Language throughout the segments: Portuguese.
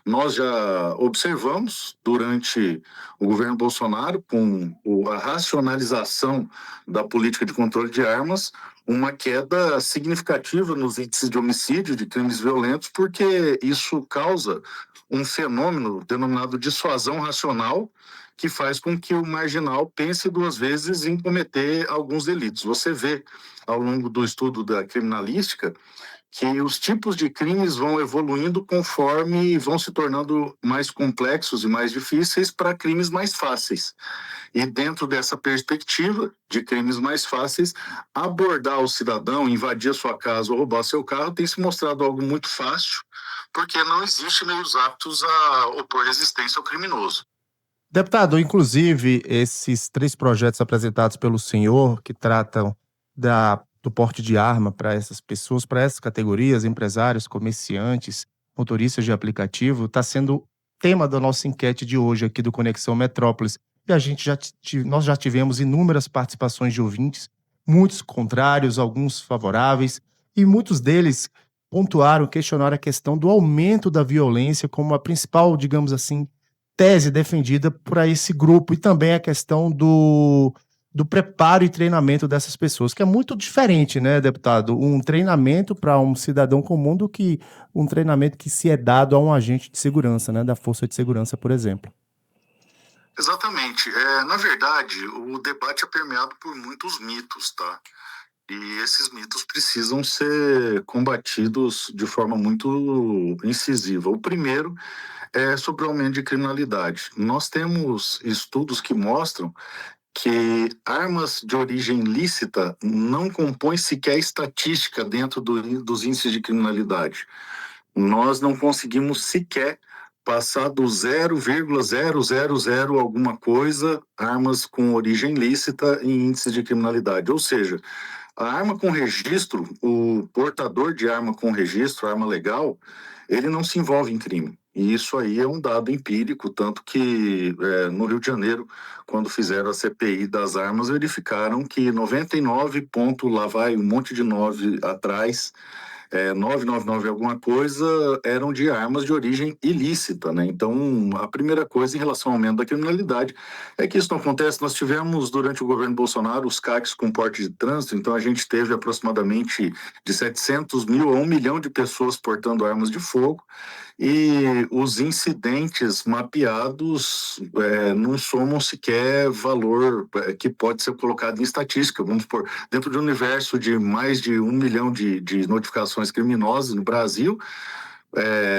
nós já observamos durante o governo Bolsonaro, com a racionalização da política de controle de armas, uma queda significativa nos índices de homicídio, de crimes violentos, porque isso causa um fenômeno denominado dissuasão racional, que faz com que o marginal pense duas vezes em cometer alguns delitos. Você vê, ao longo do estudo da criminalística, que os tipos de crimes vão evoluindo conforme vão se tornando mais complexos e mais difíceis para crimes mais fáceis. E dentro dessa perspectiva de crimes mais fáceis, abordar o cidadão, invadir a sua casa ou roubar seu carro tem se mostrado algo muito fácil, porque não existe meios aptos a opor resistência ao criminoso. Deputado, inclusive, esses 3 projetos apresentados pelo senhor, que tratam do porte de arma para essas pessoas, para essas categorias, empresários, comerciantes, motoristas de aplicativo, está sendo tema da nossa enquete de hoje aqui do Conexão Metrópolis. E nós já tivemos inúmeras participações de ouvintes, muitos contrários, alguns favoráveis, e muitos deles pontuaram, questionaram a questão do aumento da violência como a principal, digamos assim, tese defendida por esse grupo, e também a questão do preparo e treinamento dessas pessoas, que é muito diferente, né, deputado? Um treinamento para um cidadão comum do que um treinamento que se é dado a um agente de segurança, né, da Força de Segurança, por exemplo. Exatamente. Na verdade, o debate é permeado por muitos mitos, tá? E esses mitos precisam ser combatidos de forma muito incisiva. O primeiro é sobre o aumento de criminalidade. Nós temos estudos que mostram que armas de origem lícita não compõem sequer estatística dentro dos índices de criminalidade. Nós não conseguimos sequer passar do 0,000 alguma coisa armas com origem lícita em índices de criminalidade. Ou seja, a arma com registro, o portador de arma com registro, arma legal, ele não se envolve em crime. E isso aí é um dado empírico, tanto que no Rio de Janeiro, quando fizeram a CPI das armas, verificaram que 99 ponto, lá vai um monte de 9 atrás, 999 alguma coisa, eram de armas de origem ilícita, né? Então, a primeira coisa em relação ao aumento da criminalidade é que isso não acontece. Nós tivemos, durante o governo Bolsonaro, os CACs com porte de trânsito, então a gente teve aproximadamente de 700 mil a 1 milhão de pessoas portando armas de fogo, e os incidentes mapeados não somam sequer valor que pode ser colocado em estatística. Vamos supor, dentro de um universo de mais de 1 milhão de notificações criminosas no Brasil,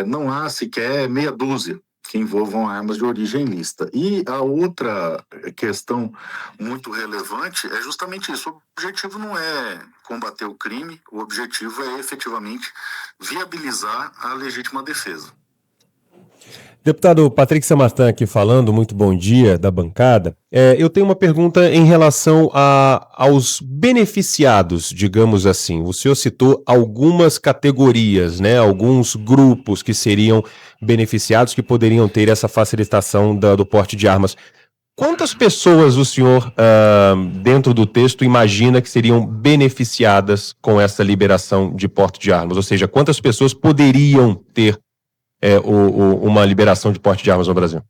não há sequer meia dúzia que envolvam armas de origem ilícita. E a outra questão muito relevante é justamente isso. O objetivo não é combater o crime, o objetivo é efetivamente viabilizar a legítima defesa. Deputado Patrick Samartan aqui falando, muito bom dia da bancada. Eu tenho uma pergunta em relação aos beneficiados, digamos assim. O senhor citou algumas categorias, né, alguns grupos que seriam beneficiados, que poderiam ter essa facilitação do porte de armas. Quantas pessoas o senhor, dentro do texto, imagina que seriam beneficiadas com essa liberação de porte de armas? Ou seja, quantas pessoas poderiam ter uma liberação de porte de armas no Brasil?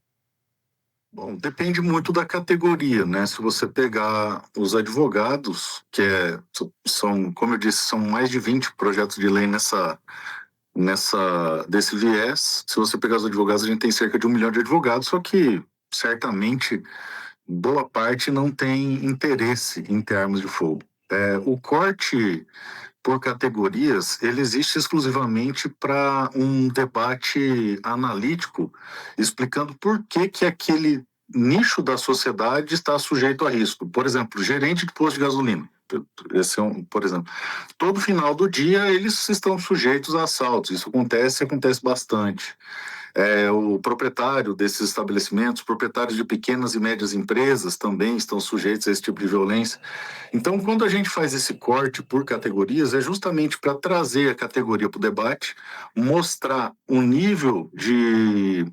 Bom, depende muito da categoria, né? Se você pegar os advogados, são, como eu disse, são mais de 20 projetos de lei desse viés. Se você pegar os advogados, a gente tem cerca de 1 milhão de advogados, só que certamente boa parte não tem interesse em ter armas de fogo. O corte por categorias, ele existe exclusivamente para um debate analítico, explicando por que aquele nicho da sociedade está sujeito a risco. Por exemplo, gerente de posto de gasolina. Esse é por exemplo, todo final do dia eles estão sujeitos a assaltos. Isso acontece bastante. O proprietário desses estabelecimentos, proprietários de pequenas e médias empresas também estão sujeitos a esse tipo de violência. Então, quando a gente faz esse corte por categorias, é justamente para trazer a categoria para o debate, mostrar o nível de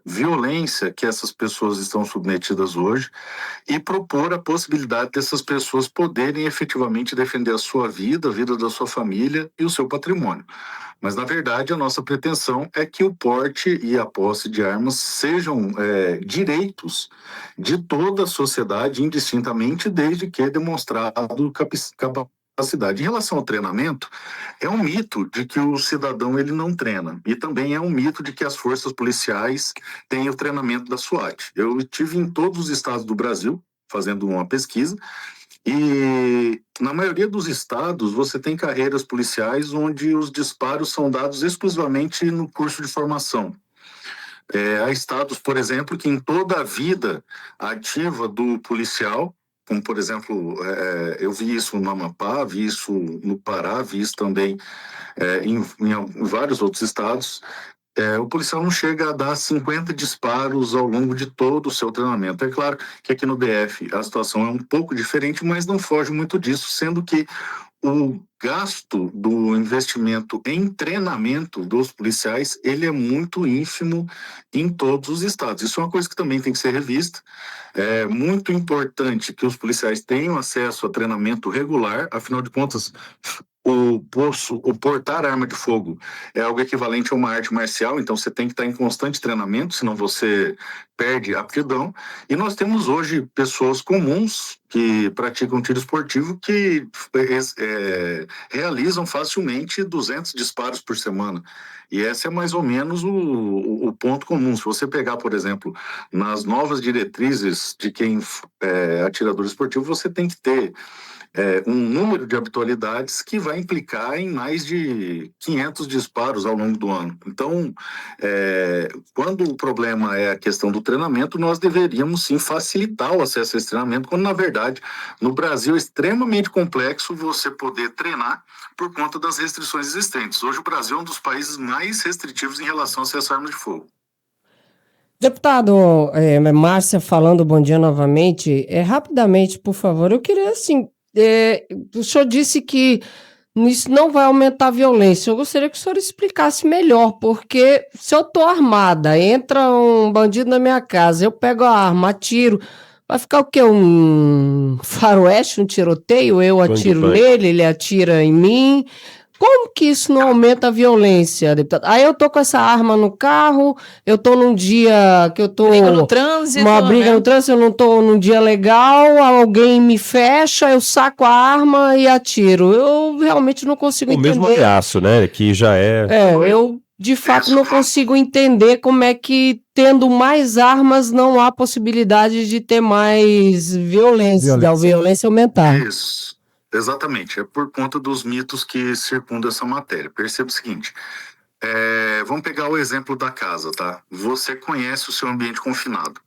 violência que essas pessoas estão submetidas hoje e propor a possibilidade dessas pessoas poderem efetivamente defender a sua vida, a vida da sua família e o seu patrimônio. Mas, na verdade, a nossa pretensão é que o porte e a posse de armas sejam direitos de toda a sociedade, indistintamente, desde que demonstrado capacidade. Em relação ao treinamento, é um mito de que o cidadão ele não treina. E também é um mito de que as forças policiais têm o treinamento da SWAT. Eu estive em todos os estados do Brasil fazendo uma pesquisa e na maioria dos estados você tem carreiras policiais onde os disparos são dados exclusivamente no curso de formação. Há estados, por exemplo, que em toda a vida ativa do policial, como por exemplo, eu vi isso no Amapá, vi isso no Pará, vi isso também em vários outros estados, o policial não chega a dar 50 disparos ao longo de todo o seu treinamento. É claro que aqui no DF a situação é um pouco diferente, mas não foge muito disso, sendo que o gasto do investimento em treinamento dos policiais, ele é muito ínfimo em todos os estados. Isso é uma coisa que também tem que ser revista. É muito importante que os policiais tenham acesso a treinamento regular, afinal de contas, o portar arma de fogo é algo equivalente a uma arte marcial, então você tem que estar em constante treinamento, senão você perde a aptidão. E nós temos hoje pessoas comuns que praticam tiro esportivo que realizam facilmente 200 disparos por semana. E esse é mais ou menos o ponto comum. Se você pegar, por exemplo, nas novas diretrizes de quem é atirador esportivo, você tem que ter um número de habitualidades que vai implicar em mais de 500 disparos ao longo do ano. Então, quando o problema é a questão do treinamento, nós deveríamos sim facilitar o acesso a esse treinamento, quando na verdade no Brasil é extremamente complexo você poder treinar por conta das restrições existentes. Hoje o Brasil é um dos países mais restritivos em relação ao acesso a armas de fogo. Deputado Márcia, falando bom dia novamente, rapidamente, por favor, eu queria assim, o senhor disse que isso não vai aumentar a violência. Eu gostaria que o senhor explicasse melhor, porque se eu estou armada, entra um bandido na minha casa, eu pego a arma, atiro, vai ficar o quê? Um faroeste, um tiroteio? Eu atiro nele, ele atira em mim. Como que isso não aumenta a violência, deputado? Aí eu tô com essa arma no carro, eu tô num dia que eu tô... Briga no trânsito, uma briga no trânsito, eu não tô num dia legal, alguém me fecha, eu saco a arma e atiro. Eu realmente não consigo entender. O mesmo ameaço, né? Que já é... Eu de fato não consigo entender como é que, tendo mais armas, não há possibilidade de ter mais violência. Da violência aumentar. Isso. Exatamente, é por conta dos mitos que circundam essa matéria. Perceba o seguinte, vamos pegar o exemplo da casa, tá? Você conhece o seu ambiente confinado.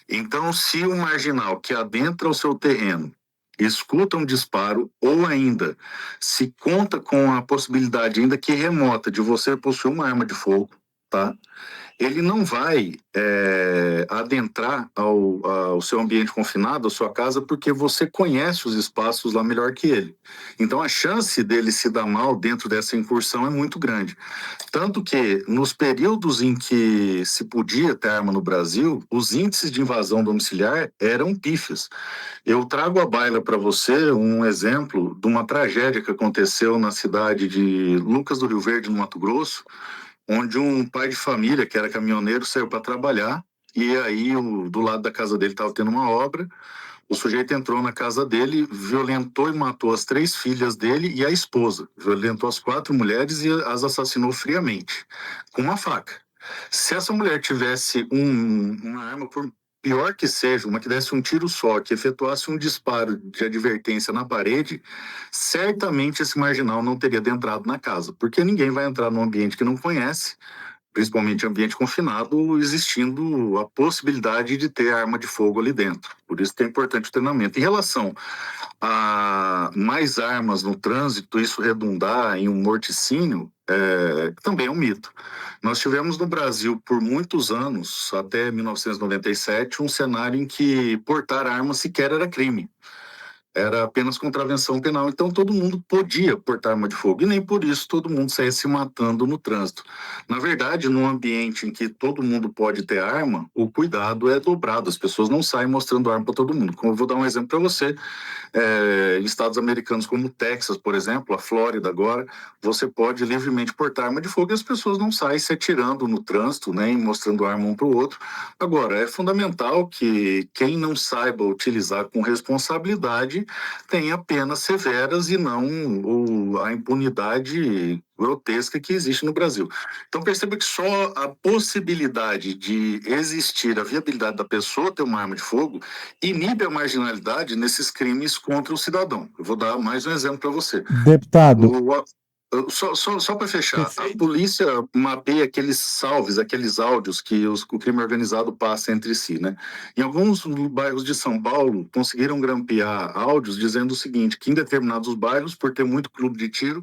Então, se o marginal que adentra o seu terreno escuta um disparo, ou ainda se conta com a possibilidade, ainda que remota, de você possuir uma arma de fogo, tá? Ele não vai adentrar ao seu ambiente confinado, à sua casa, porque você conhece os espaços lá melhor que ele. Então, a chance dele se dar mal dentro dessa incursão é muito grande. Tanto que, nos períodos em que se podia ter arma no Brasil, os índices de invasão domiciliar eram pífios. Eu trago à baila para você um exemplo de uma tragédia que aconteceu na cidade de Lucas do Rio Verde, no Mato Grosso, onde um pai de família, que era caminhoneiro, saiu para trabalhar, e aí do lado da casa dele estava tendo uma obra, o sujeito entrou na casa dele, violentou e matou as 3 filhas dele e a esposa, violentou as 4 mulheres e as assassinou friamente, com uma faca. Se essa mulher tivesse uma arma, por pior que seja, uma que desse um tiro só, que efetuasse um disparo de advertência na parede, certamente esse marginal não teria adentrado na casa, porque ninguém vai entrar num ambiente que não conhece, principalmente ambiente confinado, existindo a possibilidade de ter arma de fogo ali dentro. Por isso que é importante o treinamento. Em relação a mais armas no trânsito, isso redundar em um morticínio, também é um mito. Nós tivemos no Brasil, por muitos anos, até 1997, um cenário em que portar arma sequer era crime. era apenas contravenção penal, então todo mundo podia portar arma de fogo, e nem por isso todo mundo saía se matando no trânsito. Na verdade, num ambiente em que todo mundo pode ter arma, o cuidado é dobrado, as pessoas não saem mostrando arma para todo mundo. Como eu vou dar um exemplo para você, em estados americanos como o Texas, por exemplo, a Flórida agora, você pode livremente portar arma de fogo e as pessoas não saem se atirando no trânsito, nem mostrando arma um para o outro. Agora, é fundamental que quem não saiba utilizar com responsabilidade tenha penas severas e não a impunidade grotesca que existe no Brasil. Então perceba que só a possibilidade de existir a viabilidade da pessoa ter uma arma de fogo inibe a marginalidade nesses crimes contra o cidadão. Eu vou dar mais um exemplo para você. Deputado. Só para fechar, Perfeito. a polícia mapeia aqueles salves, aqueles áudios que o crime organizado passa entre si, né? Em alguns bairros de São Paulo, conseguiram grampear áudios dizendo o seguinte, que em determinados bairros, por ter muito clube de tiro,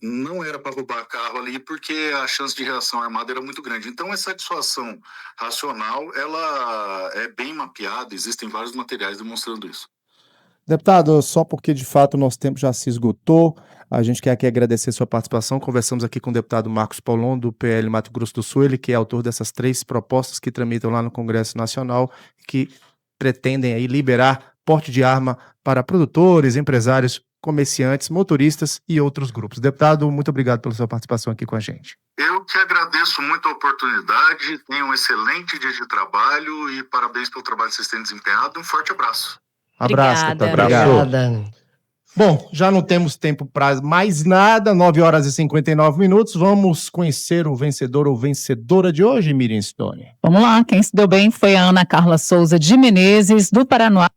não era para roubar carro ali, porque a chance de reação armada era muito grande. Então, essa dissuasão racional, ela é bem mapeada, existem vários materiais demonstrando isso. Deputado, só porque de fato o nosso tempo já se esgotou, a gente quer aqui agradecer sua participação. Conversamos aqui com o deputado Marcos Paulon, do PL Mato Grosso do Sul, ele que é autor dessas 3 propostas que tramitam lá no Congresso Nacional, que pretendem aí liberar porte de arma para produtores, empresários, comerciantes, motoristas e outros grupos. Deputado, muito obrigado pela sua participação aqui com a gente. Eu que agradeço muito a oportunidade, tenho um excelente dia de trabalho e parabéns pelo trabalho que vocês têm desempenhado. Um forte abraço. Abraço, Obrigada. deputado. Obrigada. Bom, já não temos tempo para mais nada, 9h59. Vamos conhecer o vencedor ou vencedora de hoje, Miriam Stone. Vamos lá, quem se deu bem foi a Ana Carla Souza de Menezes, do Paraná.